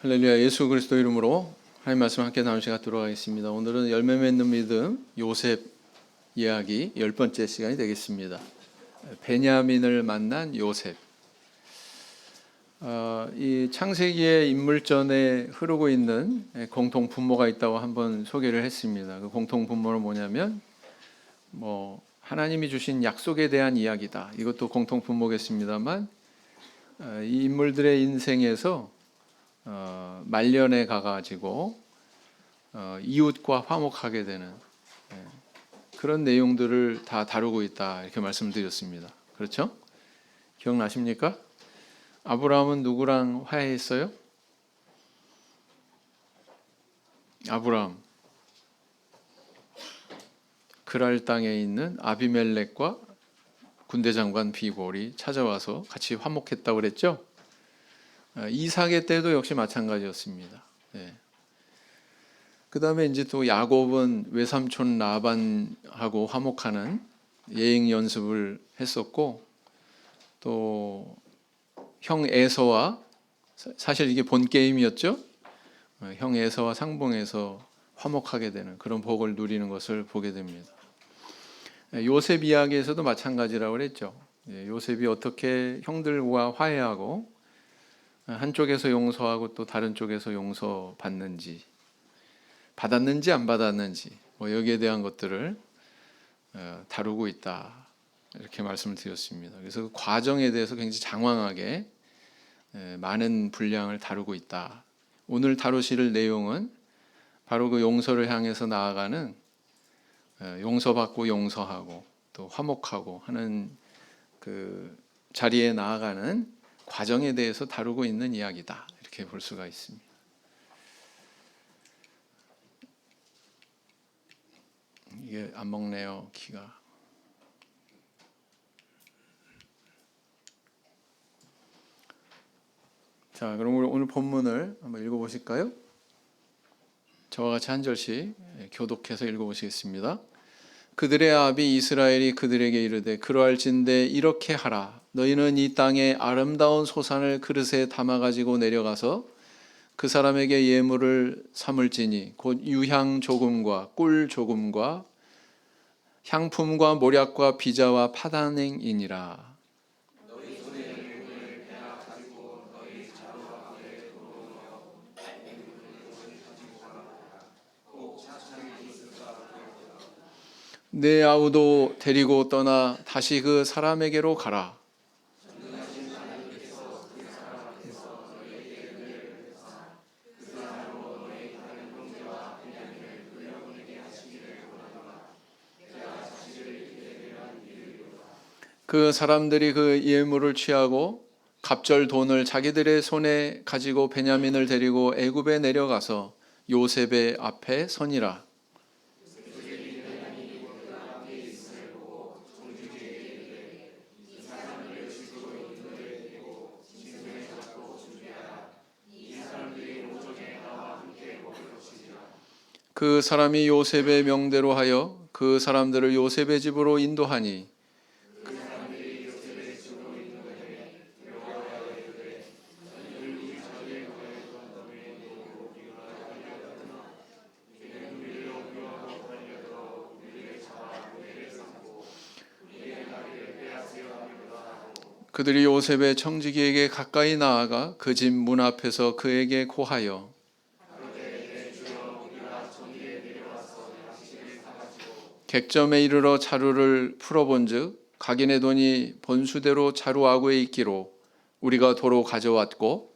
할렐루야. 예수 그리스도 이름으로 하나님 말씀 함께 나누시 갖도록 하겠습니다. 오늘은 열매 맺는 믿음 요셉 이야기 10번째 시간이 되겠습니다. 베냐민을 만난 요셉. 이 창세기의 인물전에 흐르고 있는 공통 분모가 있다고 한번 소개를 했습니다. 그 공통 분모는 뭐냐면 하나님이 주신 약속에 대한 이야기다. 이것도 공통 분모겠습니다만 이 인물들의 인생에서 말년에 가가지고 이웃과 화목하게 되는 그런 내용들을 다 다루고 있다 이렇게 말씀드렸습니다. 그렇죠? 기억나십니까? 아브라함은 누구랑 화해했어요? 아브라함 그랄 땅에 있는 아비멜렉과 군대 장관 비골이 찾아와서 같이 화목했다고 그랬죠? 이삭의 때도 역시 마찬가지였습니다. 그 다음에 이제 또 야곱은 외삼촌 라반하고 화목하는 예행 연습을 했었고, 또 형 에서와, 사실 이게 본 게임이었죠. 형 에서와 상봉해서 화목하게 되는 그런 복을 누리는 것을 보게 됩니다. 요셉 이야기에서도 마찬가지라고 그랬죠. 요셉이 어떻게 형들과 화해하고 한쪽에서 용서하고 또 다른 쪽에서 용서받는지, 받았는지 안 받았는지 여기에 대한 것들을 다루고 있다 이렇게 말씀을 드렸습니다. 그래서 그 과정에 대해서 굉장히 장황하게 많은 분량을 다루고 있다. 오늘 다루실 내용은 바로 그 용서를 향해서 나아가는 용서받고 용서하고 또 화목하고 하는 그 자리에 나아가는 과정에 대해서 다루고 있는 이야기다 이렇게 볼 수가 있습니다. 이게 안 먹네요, 키가. 자, 그럼 우리 오늘 본문을 한번 읽어보실까요? 저와 같이 한 절씩 교독해서 읽어보시겠습니다. 그들의 아비 이스라엘이 그들에게 이르되 그러할진대 이렇게 하라. 너희는 이 땅에 아름다운 소산을 그릇에 담아가지고 내려가서 그 사람에게 예물을 삼을지니 곧 유향 조금과 꿀 조금과 향품과 모략과 비자와 파단행이니라. 내 아우도 데리고 떠나 다시 그 사람에게로 가라. 그 사람들이 그 예물을 취하고 갑절 돈을 자기들의 손에 가지고 베냐민을 데리고 애굽에 내려가서 요셉의 앞에 서니라. 그 사람이 요셉의 명대로 하여 그 사람들을 요셉의 집으로 인도하니 그들이 요셉의 청지기에게 가까이 나아가 그 집 문 앞에서 그에게 고하여 객점에 이르러 자루를 풀어본즉 각인의 돈이 본수대로 자루 아구에 있기로 우리가 도로 가져왔고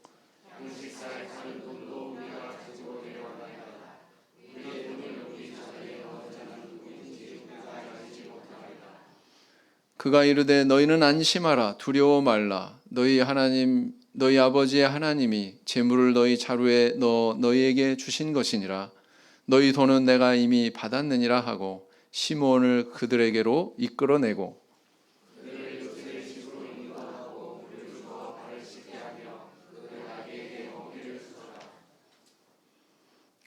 그가 이르되 너희는 안심하라 두려워 말라 너희 하나님 너희 아버지의 하나님이 재물을 너희 자루에 넣어 너희에게 주신 것이니라 너희 돈은 내가 이미 받았느니라 하고 시므온을 그들에게로 이끌어내고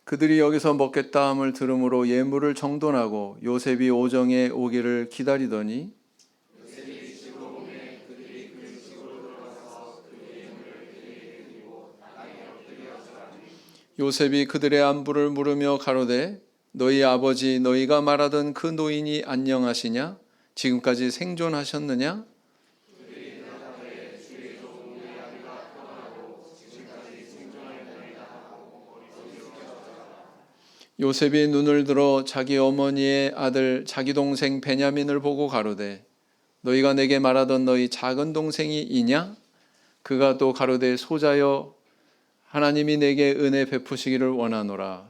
그들이 여기서 먹겠다 함을 들음으로 예물을 정돈하고 요셉이 오정에 오기를 기다리더니 요셉이 그들의 안부를 물으며 가로되 너희 아버지 너희가 말하던 그 노인이 안녕하시냐? 지금까지 생존하셨느냐? 요셉이 눈을 들어 자기 어머니의 아들 자기 동생 베냐민을 보고 가로되 너희가 내게 말하던 너희 작은 동생이 이냐? 그가 또 가로되 소자여 하나님이 내게 은혜 베푸시기를 원하노라.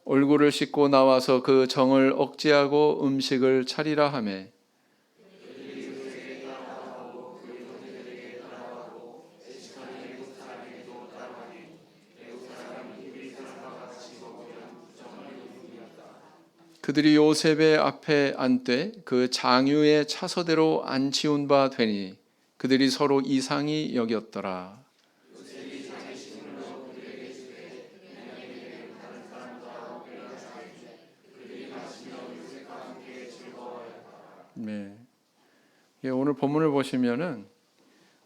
얼굴을 씻고 나와서 그 정을 억제하고 음식을 차리라 하매 그들이 요셉의 앞에 앉되 그 장유의 차서대로 앉히운 바 되니 그들이 서로 이상히 여겼더라. 네. 오늘 본문을 보시면은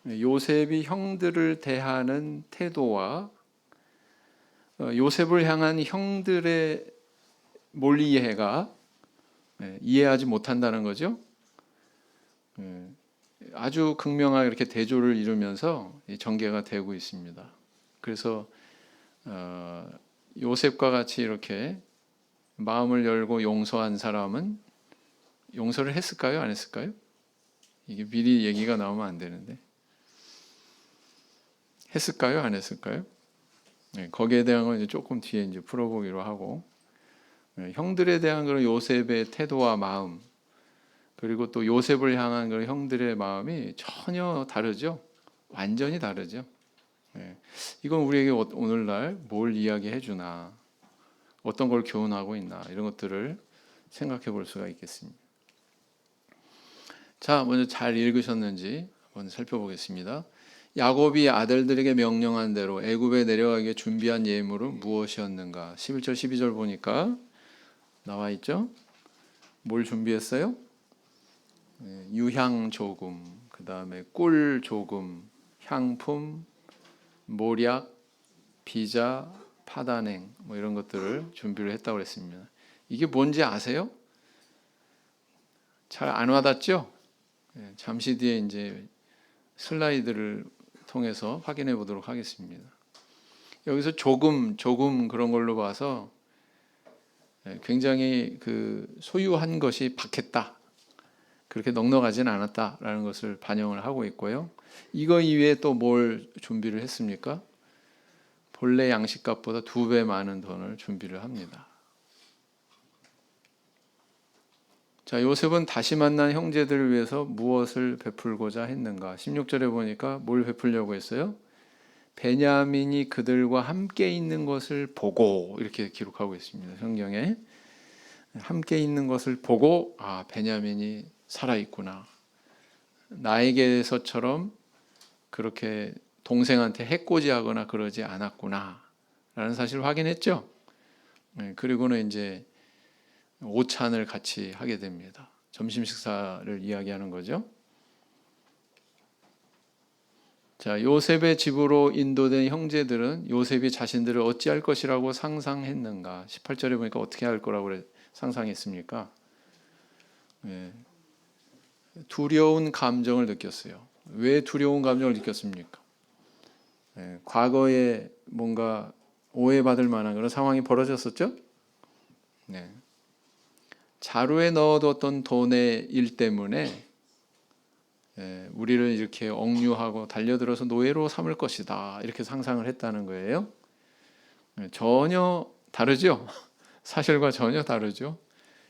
요셉이 형들을 대하는 태도와 요셉을 향한 형들의 몰이해가 이해하지 못한다는 거죠. 아주 극명하게 이렇게 대조를 이루면서 전개가 되고 있습니다. 그래서 요셉과 같이 이렇게 마음을 열고 용서한 사람은 용서를 했을까요? 안 했을까요? 이게 미리 얘기가 나오면 안 되는데 했을까요? 안 했을까요? 거기에 대한 건 이제 조금 뒤에 이제 풀어보기로 하고 형들에 대한 그런 요셉의 태도와 마음 그리고 또 요셉을 향한 그런 형들의 마음이 전혀 다르죠. 완전히 다르죠. 이건 우리에게 오늘날 뭘 이야기해 주나 어떤 걸 교훈하고 있나 이런 것들을 생각해 볼 수가 있겠습니다. 자, 먼저 잘 읽으셨는지 한번 살펴보겠습니다. 야곱이 아들들에게 명령한 대로 애굽에 내려가게 준비한 예물은 무엇이었는가? 11절 12절 보니까 나와 있죠. 뭘 준비했어요? 유향 조금, 그 다음에 꿀 조금, 향품, 모략, 비자, 파단행 뭐 이런 것들을 준비를 했다고 그랬습니다. 이게 뭔지 아세요? 잘 안 와닿죠? 잠시 뒤에 이제 슬라이드를 통해서 확인해 보도록 하겠습니다. 여기서 조금 그런 걸로 봐서 굉장히 그 소유한 것이 박했다. 그렇게 넉넉하지는 않았다라는 것을 반영을 하고 있고요. 이거 이외에 또 뭘 준비를 했습니까? 본래 양식값보다 2배 많은 돈을 준비를 합니다. 자, 요셉은 다시 만난 형제들을 위해서 무엇을 베풀고자 했는가? 16절에 보니까 뭘 베풀려고 했어요? 베냐민이 그들과 함께 있는 것을 보고 이렇게 기록하고 있습니다. 성경에 함께 있는 것을 보고 베냐민이 살아있구나. 나에게서처럼 그렇게 동생한테 해코지하거나 그러지 않았구나 라는 사실을 확인했죠. 그리고는 이제 오찬을 같이 하게 됩니다. 점심 식사를 이야기하는 거죠. 자, 요셉의 집으로 인도된 형제들은 요셉이 자신들을 어찌할 것이라고 상상했는가? 18절에 보니까 어떻게 할 거라고 상상했습니까? 두려운 감정을 느꼈어요. 왜 두려운 감정을 느꼈습니까? 과거에 뭔가 오해받을 만한 그런 상황이 벌어졌었죠? 네. 자루에 넣어뒀던 돈의 일 때문에 우리를 이렇게 억류하고 달려들어서 노예로 삼을 것이다 이렇게 상상을 했다는 거예요. 전혀 다르죠. 사실과 전혀 다르죠.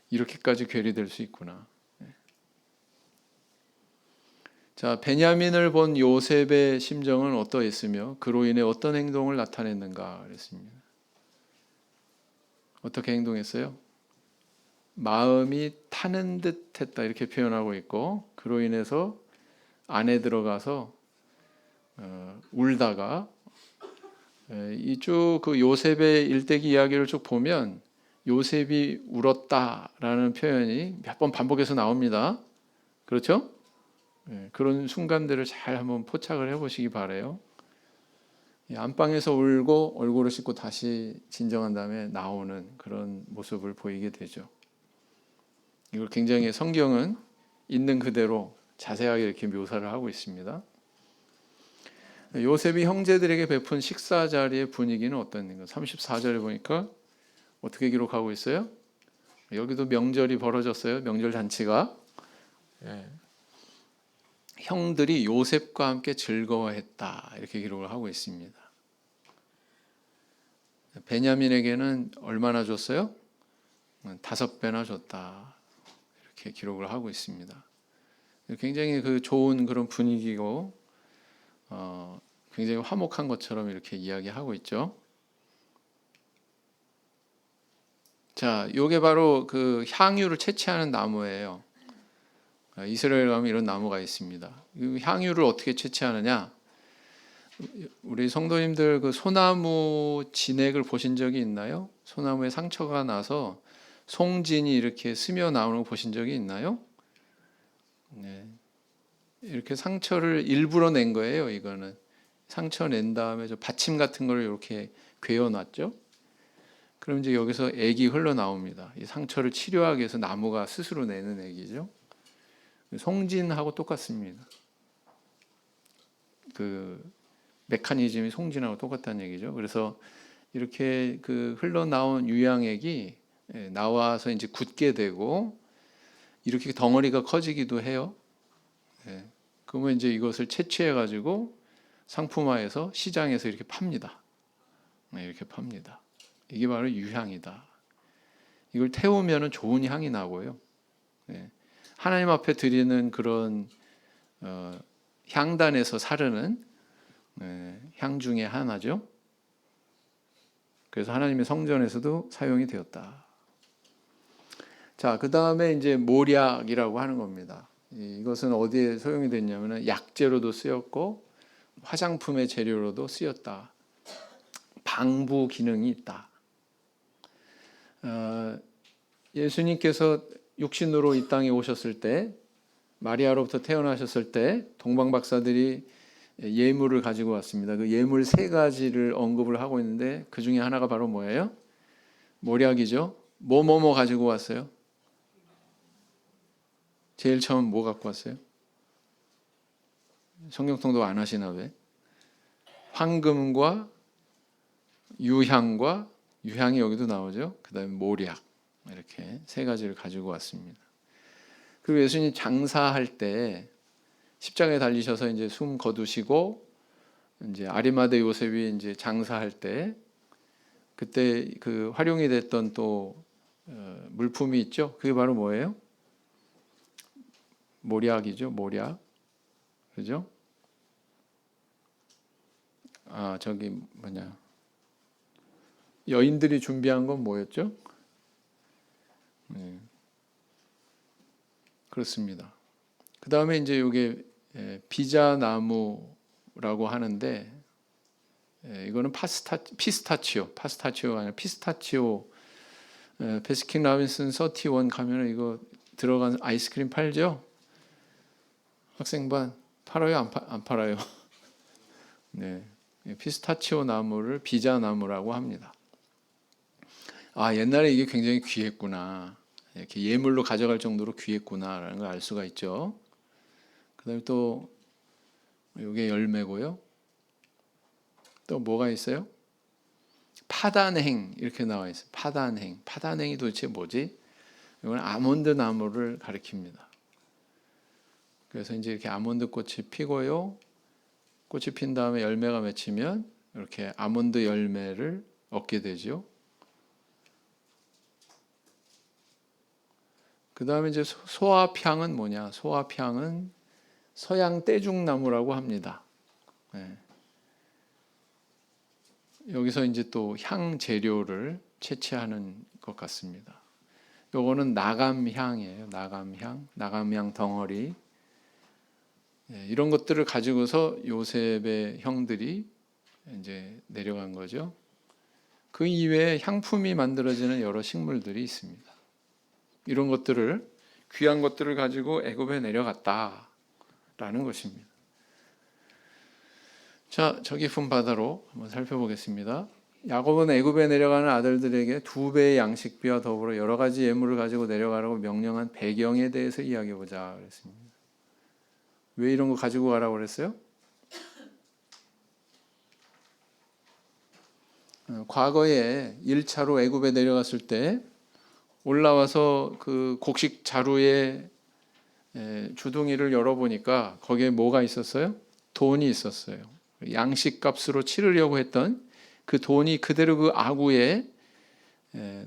이렇게까지 괴리될 수 있구나. 자, 베냐민을 본 요셉의 심정은 어떠했으며 그로 인해 어떤 행동을 나타냈는가 그랬습니다. 어떻게 행동했어요? 마음이 타는 듯 했다 이렇게 표현하고 있고 그로 인해서 안에 들어가서 울다가 이쪽 그 요셉의 일대기 이야기를 쭉 보면 요셉이 울었다라는 표현이 몇 번 반복해서 나옵니다. 그렇죠? 그런 순간들을 잘 한번 포착을 해보시기 바래요. 안방에서 울고 얼굴을 씻고 다시 진정한 다음에 나오는 그런 모습을 보이게 되죠. 이걸 굉장히 성경은 있는 그대로 자세하게 이렇게 묘사를 하고 있습니다. 요셉이 형제들에게 베푼 식사 자리의 분위기는 어떤가? 34절에 보니까 어떻게 기록하고 있어요? 여기도 명절이 벌어졌어요. 명절 잔치가. 형들이 요셉과 함께 즐거워했다. 이렇게 기록을 하고 있습니다. 베냐민에게는 얼마나 줬어요? 5배나 줬다. 이렇게 기록을 하고 있습니다. 굉장히 그 좋은 그런 분위기고 굉장히 화목한 것처럼 이렇게 이야기하고 있죠. 자, 요게 바로 그 향유를 채취하는 나무예요. 이스라엘 가면 이런 나무가 있습니다. 향유를 어떻게 채취하느냐? 우리 성도님들 그 소나무 진액을 보신 적이 있나요? 소나무에 상처가 나서 송진이 이렇게 스며 나오는 거 보신 적이 있나요? 네. 이렇게 상처를 일부러 낸 거예요. 이거는 상처 낸 다음에 저 받침 같은 걸 이렇게 괴어놨죠. 그럼 이제 여기서 액이 흘러나옵니다. 이 상처를 치료하기 위해서 나무가 스스로 내는 액이죠. 송진하고 똑같습니다. 그 메커니즘이 송진하고 똑같다는 얘기죠. 그래서 이렇게 그 흘러나온 유양액이 나와서 이제 굳게 되고 이렇게 덩어리가 커지기도 해요. 그러면 이제 이것을 채취해 가지고 상품화해서 시장에서 이렇게 팝니다. 이렇게 팝니다. 이게 바로 유향이다. 이걸 태우면 좋은 향이 나고요. 하나님 앞에 드리는 그런 향단에서 사르는 향 중에 하나죠. 그래서 하나님의 성전에서도 사용이 되었다. 자, 그 다음에 이제 모략이라고 하는 겁니다. 이것은 어디에 소용이 됐냐면 약재로도 쓰였고 화장품의 재료로도 쓰였다. 방부 기능이 있다. 예수님께서 육신으로 이 땅에 오셨을 때 마리아로부터 태어나셨을 때 동방 박사들이 예물을 가지고 왔습니다. 그 예물 3가지를 언급을 하고 있는데 그 중에 하나가 바로 뭐예요? 모략이죠. 뭐 가지고 왔어요? 제일 처음 뭐 갖고 왔어요? 성경 통독 안 하시나 왜? 황금과 유향과 유향이 여기도 나오죠. 그 다음에 모략 이렇게 3가지를 가지고 왔습니다. 그리고 예수님 장사할 때 십자가에 달리셔서 이제 숨 거두시고 이제 아리마대 요셉이 이제 장사할 때 그때 그 활용이 됐던 또 물품이 있죠. 그게 바로 뭐예요? 모략이죠. 모략. 그죠? 저기 뭐냐? 여인들이 준비한 건 뭐였죠? 그렇습니다. 그 다음에 이제 이게 비자나무라고 하는데 이거는 파스타치오가 아니라 피스타치오. 베스킨 라빈슨 31 가면 이거 들어간 아이스크림 팔죠? 학생반 팔아요? 안 팔아요? 네, 피스타치오 나무를 비자나무라고 합니다. 옛날에 이게 굉장히 귀했구나. 이렇게 예물로 가져갈 정도로 귀했구나라는 걸 알 수가 있죠. 그다음에 또 이게 열매고요. 또 뭐가 있어요? 파단행 이렇게 나와 있어요. 파단행. 파단행이 도대체 뭐지? 이건 아몬드 나무를 가리킵니다. 그래서 이제 이렇게 아몬드 꽃이 피고요. 꽃이 핀 다음에 열매가 맺히면 이렇게 아몬드 열매를 얻게 되죠. 그 다음에 이제 소합향은 뭐냐? 소합향은 서양 떼죽나무라고 합니다. 여기서 이제 또 향 재료를 채취하는 것 같습니다. 요거는 나감향이에요. 나감향 덩어리. 이런 것들을 가지고서 요셉의 형들이 이제 내려간 거죠. 그 이외에 향품이 만들어지는 여러 식물들이 있습니다. 이런 것들을 귀한 것들을 가지고 애굽에 내려갔다. 라는 것입니다. 자, 저 깊은 바다로 한번 살펴보겠습니다. 야곱은 애굽에 내려가는 아들들에게 2배의 양식비와 더불어 여러 가지 예물을 가지고 내려가라고 명령한 배경에 대해서 이야기해보자 그랬습니다. 왜 이런 거 가지고 가라고 그랬어요? 과거에 1차로 애굽에 내려갔을 때 올라와서 그 곡식 자루에 주둥이를 열어보니까 거기에 뭐가 있었어요? 돈이 있었어요. 양식값으로 치르려고 했던 그 돈이 그대로 그 아구에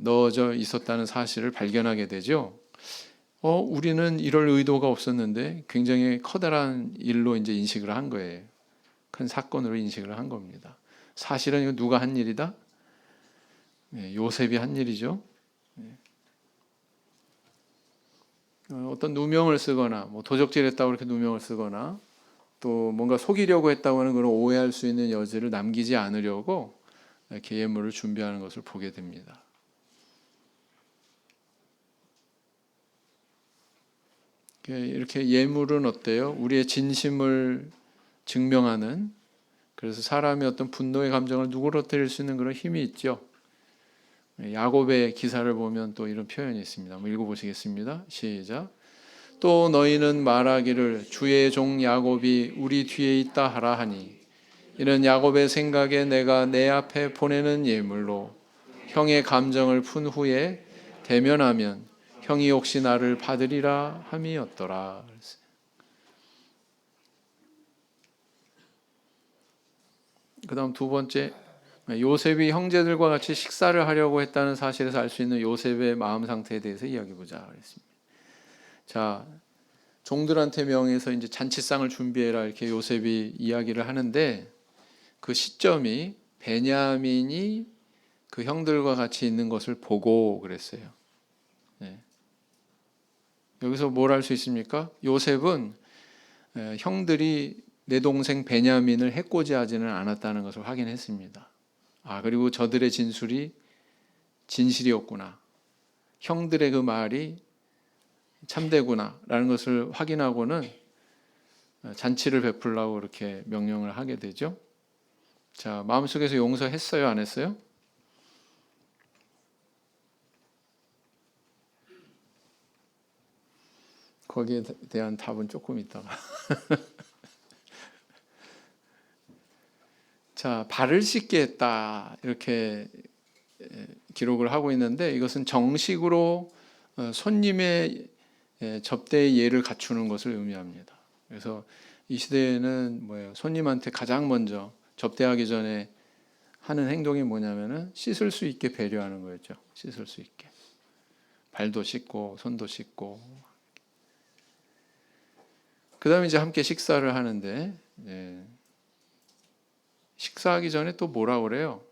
넣어져 있었다는 사실을 발견하게 되죠. 우리는 이럴 의도가 없었는데 굉장히 커다란 일로 이제 인식을 한 거예요. 큰 사건으로 인식을 한 겁니다. 사실은 이거 누가 한 일이다? 요셉이 한 일이죠. 어떤 누명을 쓰거나 뭐 도적질했다고 이렇게 누명을 쓰거나 또 뭔가 속이려고 했다고 하는 그런 오해할 수 있는 여지를 남기지 않으려고 이렇게 예물을 준비하는 것을 보게 됩니다. 이렇게 예물은 어때요? 우리의 진심을 증명하는, 그래서 사람의 어떤 분노의 감정을 누그러뜨릴 수 있는 그런 힘이 있죠. 야곱의 기사를 보면 또 이런 표현이 있습니다. 한번 읽어보시겠습니다. 시작. 또 너희는 말하기를 주의 종 야곱이 우리 뒤에 있다 하라 하니 이는 야곱의 생각에 내가 내 앞에 보내는 예물로 형의 감정을 푼 후에 대면하면 형이 혹시 나를 받으리라 함이었더라. 그 다음 두 번째, 요셉이 형제들과 같이 식사를 하려고 했다는 사실에서 알 수 있는 요셉의 마음 상태에 대해서 이야기해보자 그랬습니다. 자, 종들한테 명해서 이제 잔치상을 준비해라 이렇게 요셉이 이야기를 하는데 그 시점이 베냐민이 그 형들과 같이 있는 것을 보고 그랬어요. 여기서 뭘 알 수 있습니까? 요셉은 형들이 내 동생 베냐민을 해코지하지는 않았다는 것을 확인했습니다. 그리고 저들의 진술이 진실이었구나. 형들의 그 말이 참되구나 라는 것을 확인하고는 잔치를 베풀라고 이렇게 명령을 하게 되죠. 자, 마음속에서 용서했어요, 안 했어요? 거기에 대한 답은 조금 있다가 자, 발을 씻게 했다 이렇게 기록을 하고 있는데 이것은 정식으로 손님의 접대의 예를 갖추는 것을 의미합니다. 그래서 이 시대에는 뭐예요? 손님한테 가장 먼저 접대하기 전에 하는 행동이 뭐냐면은 씻을 수 있게 배려하는 거였죠. 씻을 수 있게 발도 씻고 손도 씻고 그다음에 이제 함께 식사를 하는데 식사하기 전에 또 뭐라 그래요?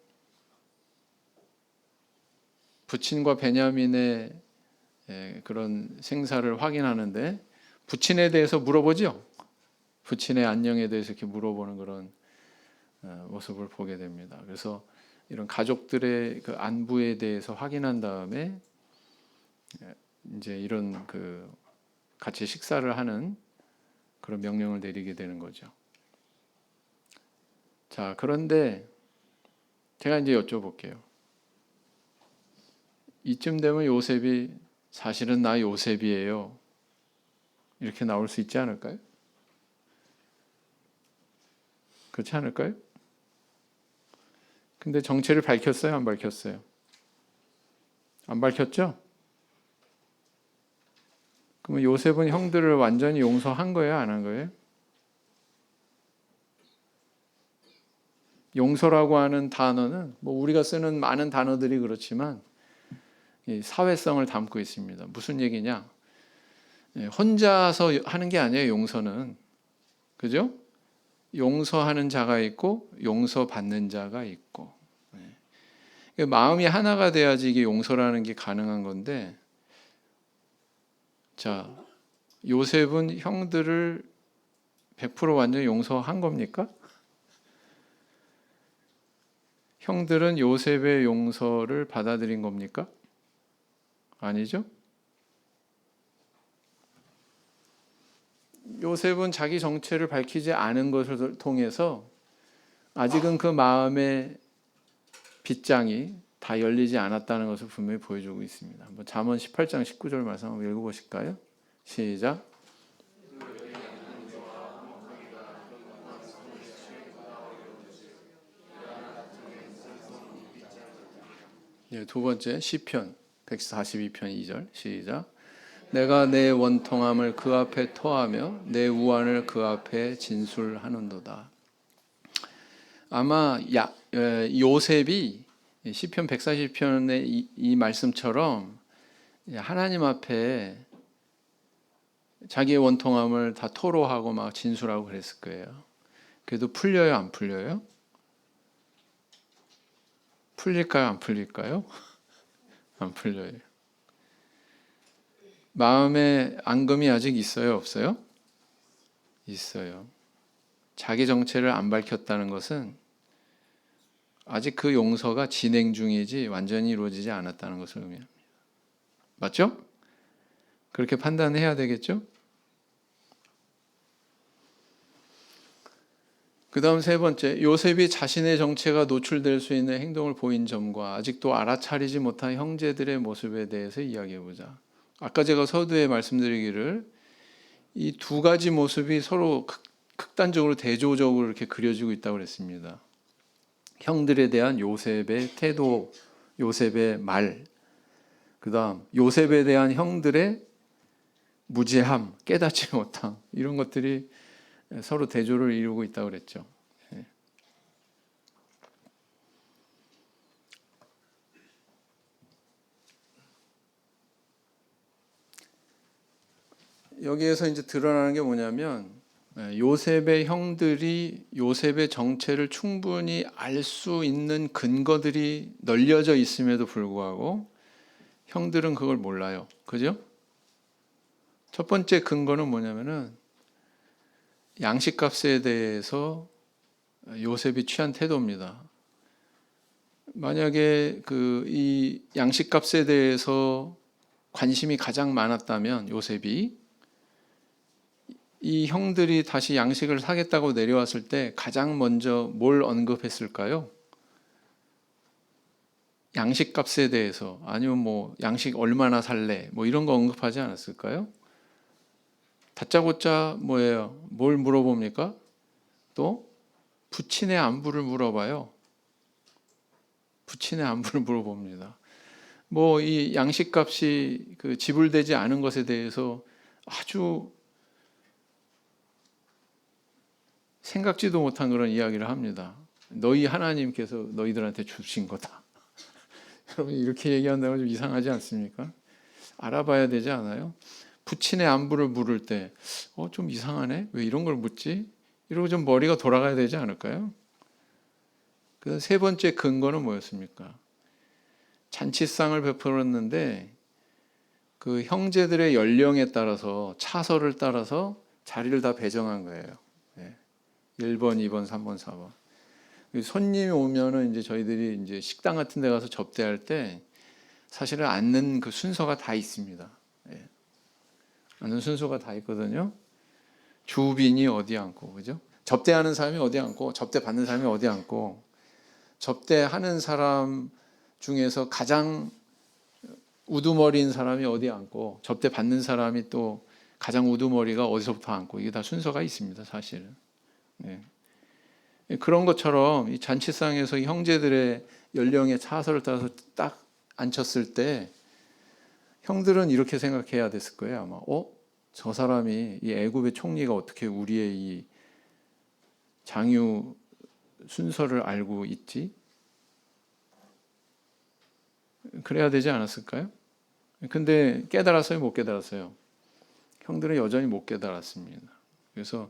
부친과 베냐민의 그런 생사를 확인하는데 부친에 대해서 물어보죠. 부친의 안녕에 대해서 이렇게 물어보는 그런 모습을 보게 됩니다. 그래서 이런 가족들의 그 안부에 대해서 확인한 다음에 이제 이런 그 같이 식사를 하는 그런 명령을 내리게 되는 거죠. 자, 그런데 제가 이제 여쭤볼게요. 이쯤 되면 요셉이 사실은 나 요셉이에요. 이렇게 나올 수 있지 않을까요? 그렇지 않을까요? 근데 정체를 밝혔어요? 안 밝혔어요? 안 밝혔죠? 그러면 요셉은 형들을 완전히 용서한 거예요? 안 한 거예요? 용서라고 하는 단어는 뭐 우리가 쓰는 많은 단어들이 그렇지만 사회성을 담고 있습니다. 무슨 얘기냐? 혼자서 하는 게 아니에요. 용서는. 그죠? 용서하는 자가 있고 용서받는 자가 있고 마음이 하나가 돼야지 이게 용서라는 게 가능한 건데 자, 요셉은 형들을 100% 완전히 용서한 겁니까? 형들은 요셉의 용서를 받아들인 겁니까? 아니죠? 요셉은 자기 정체를 밝히지 않은 것을 통해서 아직은 그 마음의 빗장이 다 열리지 않았다는 것을 분명히 보여주고 있습니다. 한번 잠언 18장 19절 말씀 한번 읽어보실까요? 시작. 두 번째 시편 142편 2절 시작. 내가 내 원통함을 그 앞에 토하며 내 우환을 그 앞에 진술하는도다. 아마 요셉이 시편 140편의 이 말씀처럼 하나님 앞에 자기의 원통함을 다 토로하고 막 진술하고 그랬을 거예요. 그래도 풀려요, 안 풀려요? 풀릴까요, 안 풀릴까요? 안 풀려요. 마음에 앙금이 아직 있어요, 없어요? 있어요. 자기 정체를 안 밝혔다는 것은 아직 그 용서가 진행 중이지 완전히 이루어지지 않았다는 것을 의미합니다. 맞죠? 그렇게 판단해야 되겠죠? 그 다음 세 번째, 요셉이 자신의 정체가 노출될 수 있는 행동을 보인 점과 아직도 알아차리지 못한 형제들의 모습에 대해서 이야기해보자. 아까 제가 서두에 말씀드리기를 이 두 가지 모습이 서로 극단적으로 대조적으로 이렇게 그려지고 있다고 그랬습니다. 형들에 대한 요셉의 태도, 요셉의 말, 그 다음 요셉에 대한 형들의 무지함, 깨닫지 못함, 이런 것들이 서로 대조를 이루고 있다고 그랬죠. 여기에서 이제 드러나는 게 뭐냐면 요셉의 형들이 요셉의 정체를 충분히 알 수 있는 근거들이 널려져 있음에도 불구하고 형들은 그걸 몰라요. 그죠? 첫 번째 근거는 뭐냐면은 양식값에 대해서 요셉이 취한 태도입니다. 만약에 이 양식값에 대해서 관심이 가장 많았다면 요셉이 이 형들이 다시 양식을 사겠다고 내려왔을 때 가장 먼저 뭘 언급했을까요? 양식값에 대해서, 아니면 뭐 양식 얼마나 살래, 뭐 이런 거 언급하지 않았을까요? 다짜고짜 뭐예요? 뭘 물어봅니까? 또 부친의 안부를 물어봐요. 부친의 안부를 물어봅니다. 뭐 이 양식값이 지불되지 않은 것에 대해서 아주 생각지도 못한 그런 이야기를 합니다. 너희 하나님께서 너희들한테 주신 거다. 여러분 이렇게 얘기한다고 좀 이상하지 않습니까? 알아봐야 되지 않아요? 부친의 안부를 물을 때 좀 이상하네? 왜 이런 걸 묻지? 이러고 좀 머리가 돌아가야 되지 않을까요? 그 세 번째 근거는 뭐였습니까? 잔치상을 베풀었는데 그 형제들의 연령에 따라서 차서를 따라서 자리를 다 배정한 거예요. 1번, 2번, 3번, 4번. 손님이 오면은 이제 저희들이 이제 식당 같은 데 가서 접대할 때 사실은 앉는 그 순서가 다 있습니다. 앉는 순서가 다 있거든요. 주빈이 어디 앉고, 그죠? 접대하는 사람이 어디 앉고, 접대 받는 사람이 어디 앉고, 접대하는 사람 중에서 가장 우두머리인 사람이 어디 앉고, 접대 받는 사람이 또 가장 우두머리가 어디서부터 앉고, 이게 다 순서가 있습니다, 사실은. 그런 것처럼 이 잔치상에서 형제들의 연령의 차서를 따라서 딱 앉혔을 때 형들은 이렇게 생각해야 됐을 거예요. 아마 저 사람이 이 애굽의 총리가 어떻게 우리의 이 장유 순서를 알고 있지? 그래야 되지 않았을까요? 근데 깨달았어요, 못 깨달았어요? 형들은 여전히 못 깨달았습니다. 그래서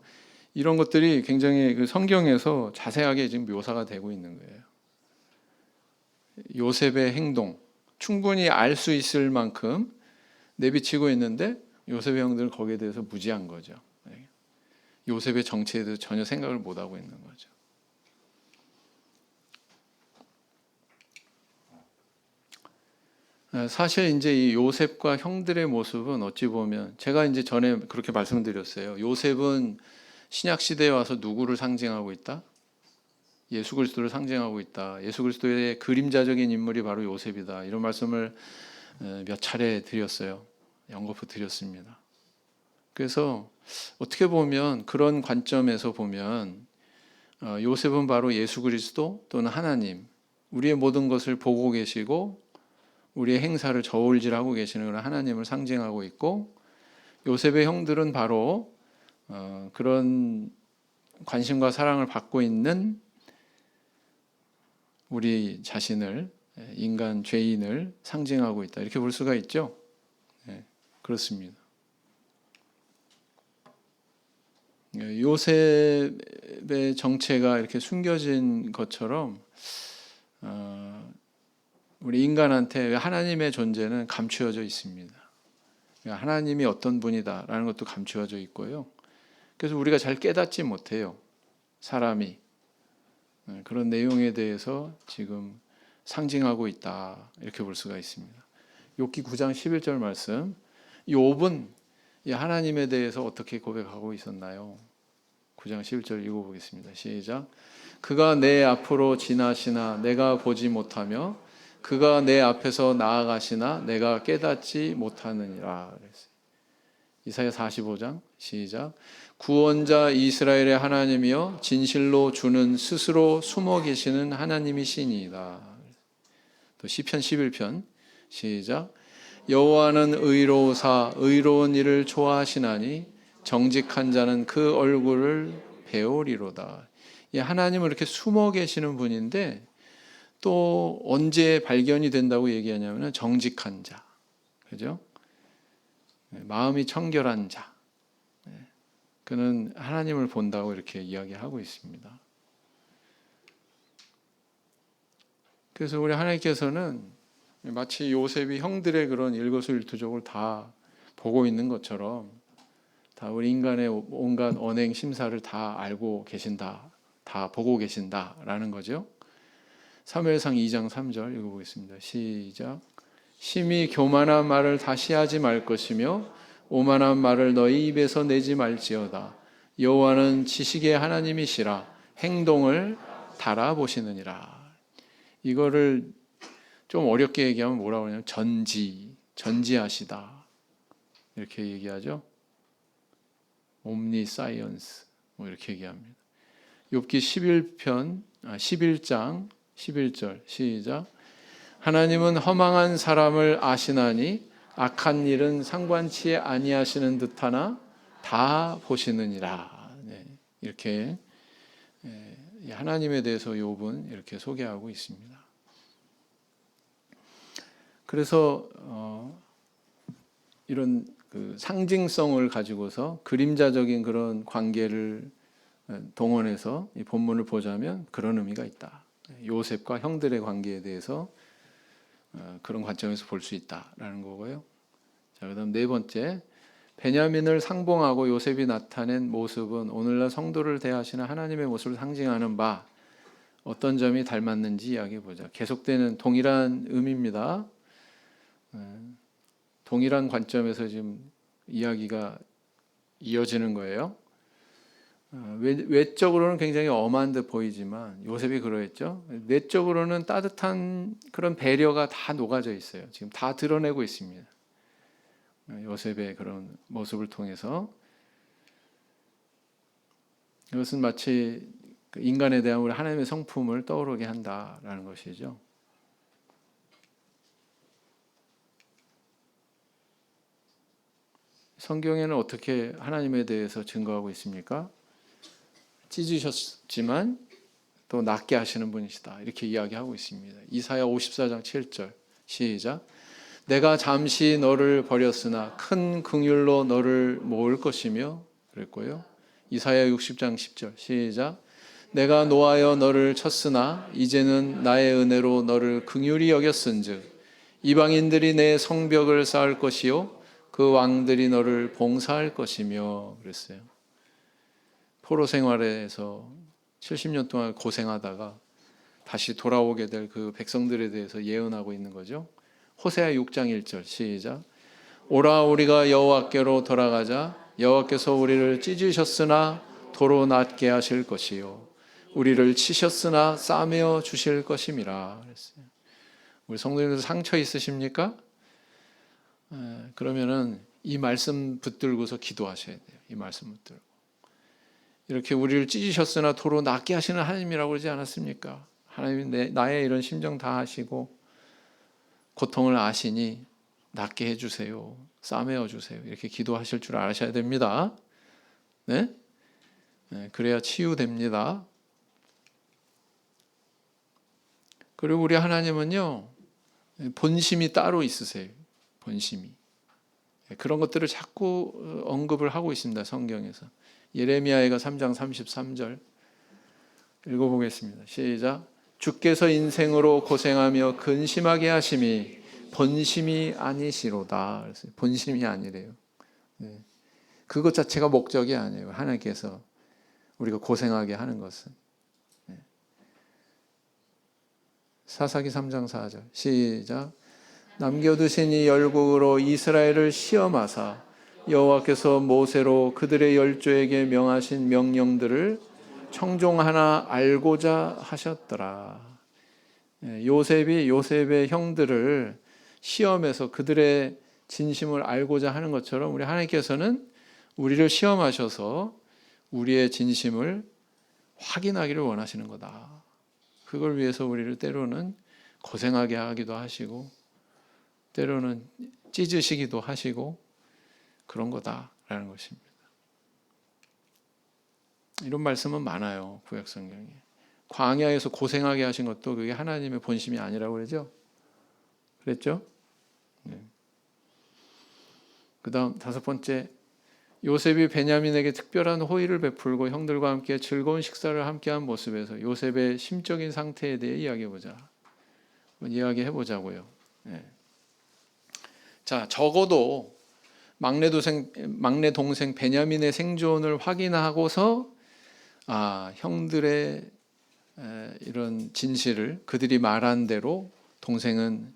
이런 것들이 굉장히 성경에서 자세하게 지금 묘사가 되고 있는 거예요. 요셉의 행동, 충분히 알 수 있을 만큼 내비치고 있는데 요셉의 형들은 거기에 대해서 무지한 거죠. 요셉의 정체에 대해서 전혀 생각을 못하고 있는 거죠. 사실 이제 이 요셉과 형들의 모습은 어찌 보면 제가 이제 전에 그렇게 말씀드렸어요. 요셉은 신약 시대에 와서 누구를 상징하고 있다? 예수 그리스도를 상징하고 있다. 예수 그리스도의 그림자적인 인물이 바로 요셉이다. 이런 말씀을 몇 차례 드렸어요. 연거푸 드렸습니다. 그래서 어떻게 보면 그런 관점에서 보면 요셉은 바로 예수 그리스도 또는 하나님, 우리의 모든 것을 보고 계시고 우리의 행사를 저울질하고 계시는 그런 하나님을 상징하고 있고, 요셉의 형들은 바로 그런 관심과 사랑을 받고 있는 우리 자신을, 인간 죄인을 상징하고 있다, 이렇게 볼 수가 있죠. 네, 그렇습니다. 요셉의 정체가 이렇게 숨겨진 것처럼 우리 인간한테 하나님의 존재는 감추어져 있습니다. 하나님이 어떤 분이다라는 것도 감추어져 있고요. 그래서 우리가 잘 깨닫지 못해요. 사람이 그런 내용에 대해서 지금 상징하고 있다, 이렇게 볼 수가 있습니다. 욥기 9장 11절 말씀. 욥은 하나님에 대해서 어떻게 고백하고 있었나요? 9장 11절 읽어보겠습니다. 시작. 그가 내 앞으로 지나시나 내가 보지 못하며 그가 내 앞에서 나아가시나 내가 깨닫지 못하느니라. 이사야 45장 시작. 구원자 이스라엘의 하나님이여 진실로 주는 스스로 숨어 계시는 하나님이시니이다. 또 시편 11편 시작. 여호와는 의로우사 의로운 일을 좋아하시나니 정직한 자는 그 얼굴을 배우리로다. 이 하나님은 이렇게 숨어 계시는 분인데 또 언제 발견이 된다고 얘기하냐면 정직한 자, 그죠? 마음이 청결한 자, 그는 하나님을 본다고 이렇게 이야기하고 있습니다. 그래서 우리 하나님께서는 마치 요셉이 형들의 그런 일거수일투족을 다 보고 있는 것처럼 다 우리 인간의 온갖 언행 심사를 다 알고 계신다, 다 보고 계신다라는 거죠. 사무엘상 2장 3절 읽어보겠습니다. 시작. 심히 교만한 말을 다시 하지 말 것이며 오만한 말을 너희 입에서 내지 말지어다. 여호와는 지식의 하나님이시라 행동을 달아보시느니라. 이거를 좀 어렵게 얘기하면 뭐라고 하냐면 전지하시다, 이렇게 얘기하죠. 옴니사이언스 이렇게 얘기합니다. 욥기 11장 11절 시작. 하나님은 허망한 사람을 아시나니 악한 일은 상관치 아니하시는 듯하나 다 보시느니라. 네, 이렇게 하나님에 대해서 욥은 이렇게 소개하고 있습니다. 그래서 이런 그 상징성을 가지고서 그림자적인 그런 관계를 동원해서 이 본문을 보자면 그런 의미가 있다. 요셉과 형들의 관계에 대해서 그런 관점에서 볼 수 있다라는 거고요. 자, 그다음 네 번째, 베냐민을 상봉하고 요셉이 나타낸 모습은 오늘날 성도를 대하시는 하나님의 모습을 상징하는 바 어떤 점이 닮았는지 이야기해 보자. 계속되는 동일한 의미입니다. 동일한 관점에서 지금 이야기가 이어지는 거예요. 외적으로는 굉장히 엄한 듯 보이지만 요셉이 그러했죠. 내적으로는 따뜻한 그런 배려가 다 녹아져 있어요. 지금 다 드러내고 있습니다. 요셉의 그런 모습을 통해서 이것은 마치 인간에 대한 우리 하나님의 성품을 떠오르게 한다라는 것이죠. 성경에는 어떻게 하나님에 대해서 증거하고 있습니까? 찢으셨지만 또 낫게 하시는 분이시다, 이렇게 이야기하고 있습니다. 이사야 54장 7절 시작. 내가 잠시 너를 버렸으나 큰 긍휼로 너를 모을 것이며, 그랬고요. 이사야 60장 10절 시작. 내가 노하여 너를 쳤으나 이제는 나의 은혜로 너를 긍휼히 여겼은즉 이방인들이 내 성벽을 쌓을 것이요 그 왕들이 너를 봉사할 것이며, 그랬어요. 포로 생활에서 70년 동안 고생하다가 다시 돌아오게 될 그 백성들에 대해서 예언하고 있는 거죠. 호세아 6장 1절 시작. 오라 우리가 여호와께로 돌아가자. 여호와께서 우리를 찢으셨으나 도로 낫게 하실 것이요 우리를 치셨으나 싸매어 주실 것임이라 그랬어요. 우리 성도님들 상처 있으십니까? 그러면은 이 말씀 붙들고서 기도하셔야 돼요. 이 말씀 붙들고. 이렇게 우리를 찢으셨으나 도로 낫게 하시는 하나님이라고 그러지 않았습니까? 하나님이 나의 이런 심정 다 아시고 고통을 아시니 낫게 해주세요. 싸매어 주세요. 이렇게 기도하실 줄 아셔야 됩니다. 네? 그래야 치유됩니다. 그리고 우리 하나님은요, 본심이 따로 있으세요. 본심이. 그런 것들을 자꾸 언급을 하고 있습니다. 성경에서. 예레미야가 3장 33절 읽어보겠습니다. 시작. 주께서 인생으로 고생하며 근심하게 하심이 본심이 아니시로다. 본심이 아니래요. 그것 자체가 목적이 아니에요. 하나님께서 우리가 고생하게 하는 것은. 사사기 3장 4절 시작. 남겨두신 이 열국으로 이스라엘을 시험하사 여호와께서 모세로 그들의 열조에게 명하신 명령들을 청종하나 알고자 하셨더라. 요셉이 요셉의 형들을 시험해서 그들의 진심을 알고자 하는 것처럼 우리 하나님께서는 우리를 시험하셔서 우리의 진심을 확인하기를 원하시는 거다. 그걸 위해서 우리를 때로는 고생하게 하기도 하시고 때로는 찢으시기도 하시고 그런 거다라는 것입니다. 이런 말씀은 많아요. 구약 성경에. 광야에서 고생하게 하신 것도 그게 하나님의 본심이 아니라고 그러죠. 그랬죠? 네. 그 다음 5번째, 요셉이 베냐민에게 특별한 호의를 베풀고 형들과 함께 즐거운 식사를 함께한 모습에서 요셉의 심적인 상태에 대해 이야기해보자. 이야기해보자고요. 네. 자, 적어도 막내 동생 베냐민의 생존을 확인하고서 형들의 이런 진실을 그들이 말한 대로 동생은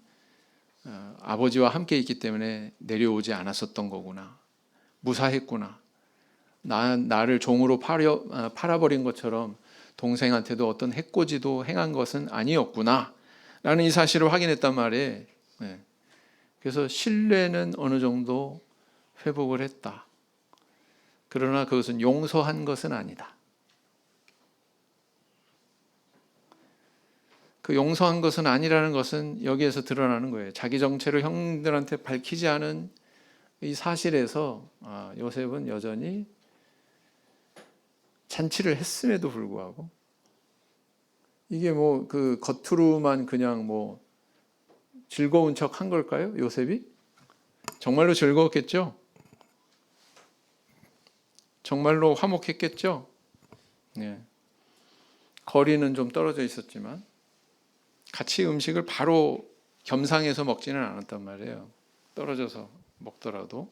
아버지와 함께 있기 때문에 내려오지 않았었던 거구나. 무사했구나. 나를 종으로 팔아버린 것처럼 동생한테도 어떤 해코지도 행한 것은 아니었구나. 라는 이 사실을 확인했단 말이에요. 그래서 신뢰는 어느 정도 회복을 했다. 그러나 그것은 용서한 것은 아니다. 그 용서한 것은 아니라는 것은 여기에서 드러나는 거예요. 자기 정체를 형들한테 밝히지 않은 이 사실에서 요셉은 여전히 잔치를 했음에도 불구하고 이게 뭐 그 겉으로만 그냥 뭐 즐거운 척 한 걸까요? 요셉이? 정말로 즐거웠겠죠? 정말로 화목했겠죠? 네. 거리는 좀 떨어져 있었지만 같이 음식을 바로 겸상해서 먹지는 않았단 말이에요. 떨어져서 먹더라도.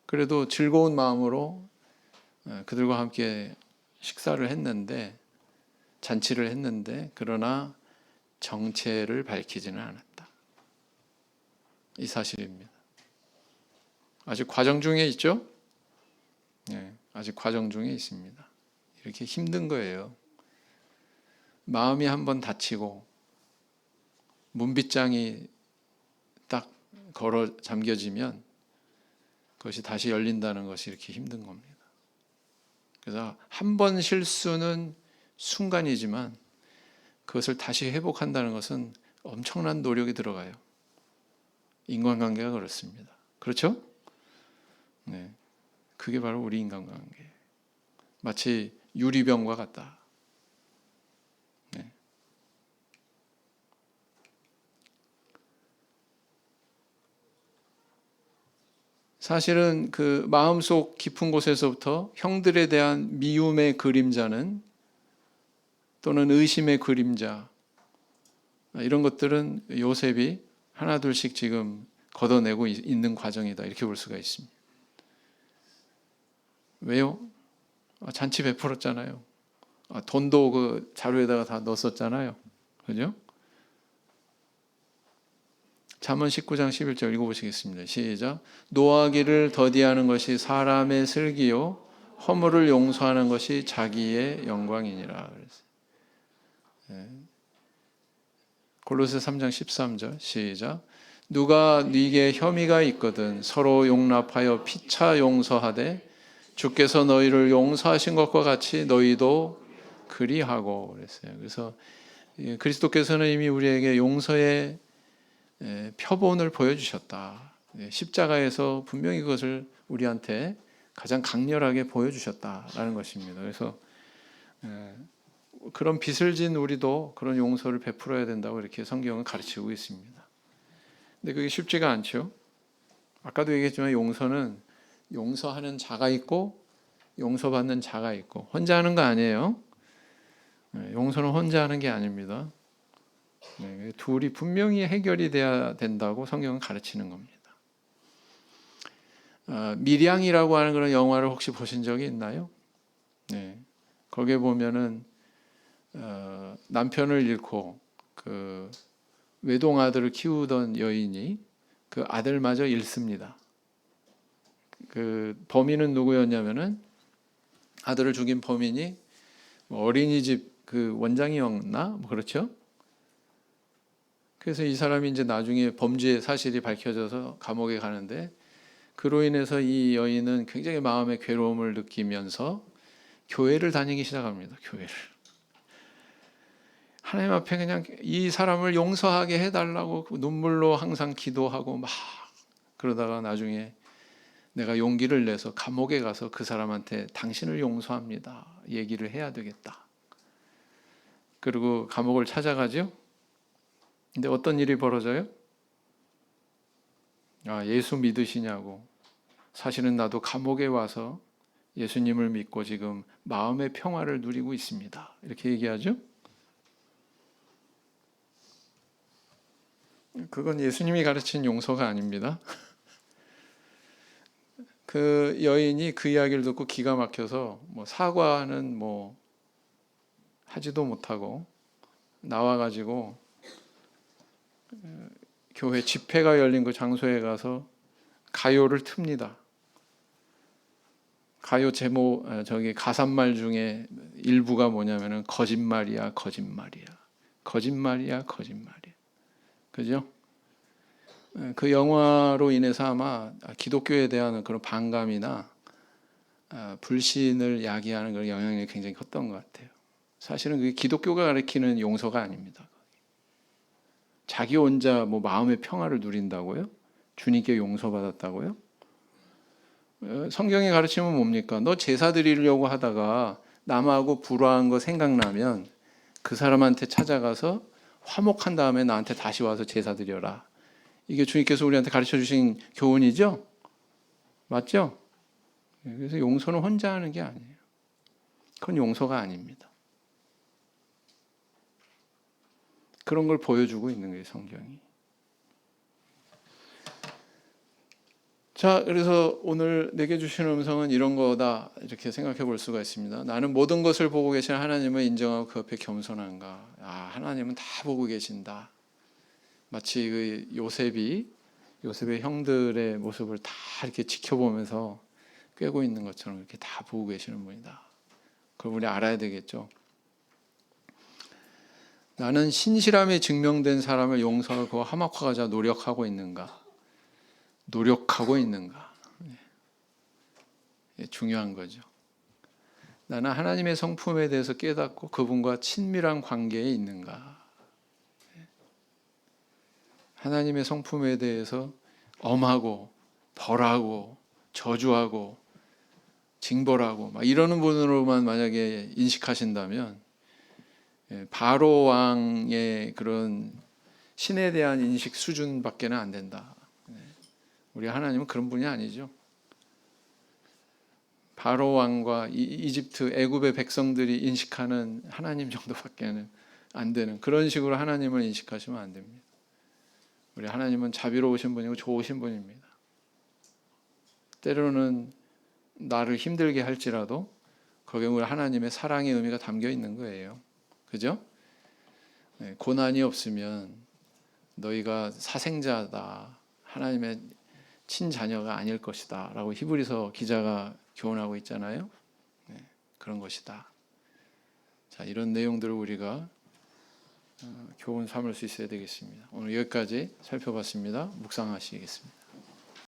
그래도 즐거운 마음으로 그들과 함께 식사를 했는데 잔치를 했는데 그러나 정체를 밝히지는 않았다. 이 사실입니다. 아직 과정 중에 있죠? 네, 아직 과정 중에 있습니다. 이렇게 힘든 거예요. 마음이 한번 닫히고 문빗장이 딱 걸어 잠겨지면 그것이 다시 열린다는 것이 이렇게 힘든 겁니다. 그래서 한 번 실수는 순간이지만 그것을 다시 회복한다는 것은 엄청난 노력이 들어가요. 인간관계가 그렇습니다. 그렇죠? 네, 그게 바로 우리 인간관계. 마치 유리병과 같다. 네. 사실은 그 마음속 깊은 곳에서부터 형들에 대한 미움의 그림자는 또는 의심의 그림자 이런 것들은 요셉이 하나둘씩 지금 걷어내고 있는 과정이다 이렇게 볼 수가 있습니다. 왜요? 잔치 베풀었잖아요. 돈도 그 자루에다가 다 넣었었잖아요. 그죠? 잠언 19장 11절 읽어보시겠습니다. 시작. 노하기를 더디하는 것이 사람의 슬기요 허물을 용서하는 것이 자기의 영광이니라. 골로새 3장 13절 시작. 누가 네게 혐의가 있거든 서로 용납하여 피차 용서하되 주께서 너희를 용서하신 것과 같이 너희도 그리하고 그랬어요. 그래서 그리스도께서는 이미 우리에게 용서의 표본을 보여주셨다. 십자가에서 분명히 그것을 우리한테 가장 강렬하게 보여주셨다라는 것입니다. 그래서 그런 빚을 진 우리도 그런 용서를 베풀어야 된다고 이렇게 성경은 가르치고 있습니다. 근데 그게 쉽지가 않죠. 아까도 얘기했지만 용서는 용서하는 자가 있고 용서받는 자가 있고 혼자 하는 거 아니에요. 용서는 혼자 하는 게 아닙니다. 둘이 분명히 해결이 돼야 된다고 성경은 가르치는 겁니다. 밀양이라고 하는 그런 영화를 혹시 보신 적이 있나요? 네. 거기에 보면은 남편을 잃고 그 외동 아들을 키우던 여인이 그 아들마저 잃습니다. 그 범인은 누구였냐면은 아들을 죽인 범인이 어린이집 그 원장이었나? 뭐 그렇죠? 그래서 이 사람이 이제 나중에 범죄 사실이 밝혀져서 감옥에 가는데 그로 인해서 이 여인은 굉장히 마음의 괴로움을 느끼면서 교회를 다니기 시작합니다. 교회를. 하나님 앞에 그냥 이 사람을 용서하게 해달라고 눈물로 항상 기도하고 막 그러다가 나중에 내가 용기를 내서 감옥에 가서 그 사람한테 당신을 용서합니다. 얘기를 해야 되겠다. 그리고 감옥을 찾아가죠. 근데 어떤 일이 벌어져요? 예수 믿으시냐고. 사실은 나도 감옥에 와서 예수님을 믿고 지금 마음의 평화를 누리고 있습니다. 이렇게 얘기하죠. 그건 예수님이 가르친 용서가 아닙니다. 그 여인이 그 이야기를 듣고 기가 막혀서 사과는 하지도 못하고 나와가지고 교회 집회가 열린 그 장소에 가서 가요를 틉니다. 가요 제목 가사말 중에 일부가 뭐냐면은 거짓말이야 거짓말이야 거짓말이야 거짓말이야. 그죠? 그 영화로 인해서 아마 기독교에 대한 그런 반감이나 불신을 야기하는 그런 영향력이 굉장히 컸던 것 같아요. 사실은 그게 기독교가 가르치는 용서가 아닙니다. 자기 혼자 마음의 평화를 누린다고요? 주님께 용서받았다고요? 성경이 가르치면 뭡니까? 너 제사 드리려고 하다가 남하고 불화한 거 생각나면 그 사람한테 찾아가서 화목한 다음에 나한테 다시 와서 제사 드려라. 이게 주님께서 우리한테 가르쳐 주신 교훈이죠? 맞죠? 그래서 용서는 혼자 하는 게 아니에요. 그건 용서가 아닙니다. 그런 걸 보여주고 있는 거예요, 성경이. 자, 그래서 오늘 내게 주시는 음성은 이런 거다 이렇게 생각해 볼 수가 있습니다. 나는 모든 것을 보고 계신 하나님을 인정하고 그 옆에 겸손한가? 하나님은 다 보고 계신다. 마치 그 요셉의 형들의 모습을 다 이렇게 지켜보면서 꿰고 있는 것처럼 이렇게 다 보고 계시는 분이다. 그걸 우리 알아야 되겠죠. 나는 신실함이 증명된 사람을 용서하고 화목하고자 노력하고 있는가? 중요한 거죠. 나는 하나님의 성품에 대해서 깨닫고 그분과 친밀한 관계에 있는가? 하나님의 성품에 대해서 엄하고 벌하고 저주하고 징벌하고 이러는 분으로만 만약에 인식하신다면 바로 왕의 그런 신에 대한 인식 수준밖에는 안 된다. 우리 하나님은 그런 분이 아니죠. 바로 왕과 이집트 애굽의 백성들이 인식하는 하나님 정도밖에는 안 되는 그런 식으로 하나님을 인식하시면 안 됩니다. 우리 하나님은 자비로우신 분이고 좋으신 분입니다. 때로는 나를 힘들게 할지라도 거기에 우리 하나님의 사랑의 의미가 담겨 있는 거예요. 그죠? 고난이 없으면 너희가 사생자다. 하나님의 친자녀가 아닐 것이다. 라고 히브리서 기자가 교훈하고 있잖아요. 네, 그런 것이다. 자, 이런 내용들을 우리가 교훈 삼을 수 있어야 되겠습니다. 오늘 여기까지 살펴봤습니다. 묵상하시겠습니다.